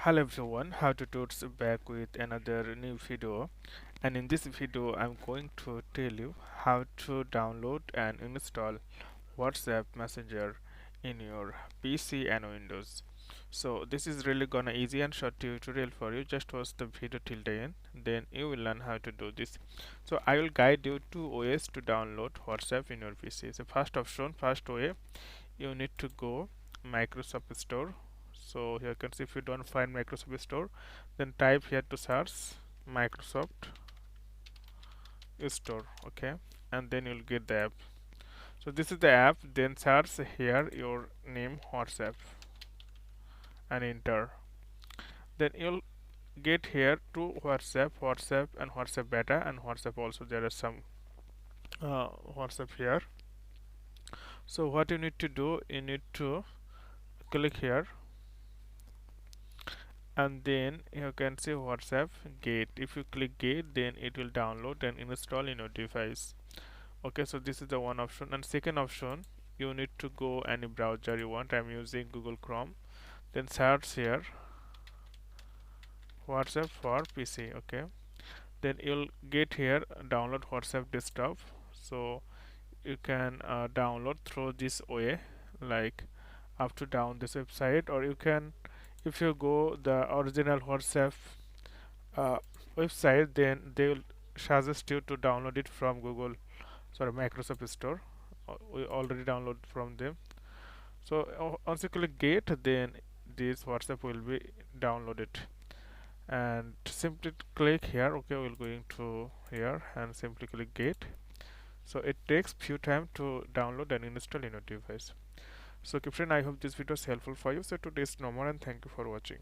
Hello everyone, how to Toots back with another new video, and in this video I'm going to tell you how to download and install WhatsApp Messenger in your PC and Windows. So this is really gonna easy and short tutorial for you. Just watch the video till the end, then you will learn how to do this. So I will guide you two ways to download WhatsApp in your PC. So first way, you need to go Microsoft Store. So here you can see, if you don't find Microsoft Store, then type here to search Microsoft Store, okay, and then you'll get the app. So this is the app. Then search here your name WhatsApp and enter. Then you'll get here to WhatsApp and WhatsApp beta and WhatsApp also. There is some WhatsApp here. So what you need to do, you need to click here, and then you can see WhatsApp Gate. If you click Gate, then it will download and install in your device. Okay, so this is the one option. And second option, you need to go any browser you want. I'm using Google Chrome. Then search here WhatsApp for PC. Okay, then you'll get here download WhatsApp desktop. So you can download through this way, like up to down this website, or you can, if you go the original WhatsApp uh, website, then they will suggest you to download it from Microsoft Store. We already download from them. So once you click Get, then this WhatsApp will be downloaded, and simply click here. Okay, we're going to here and simply click Get. So it takes few time to download and install in your device. So, friend, I hope this video is helpful for you. So today's no more, and thank you for watching.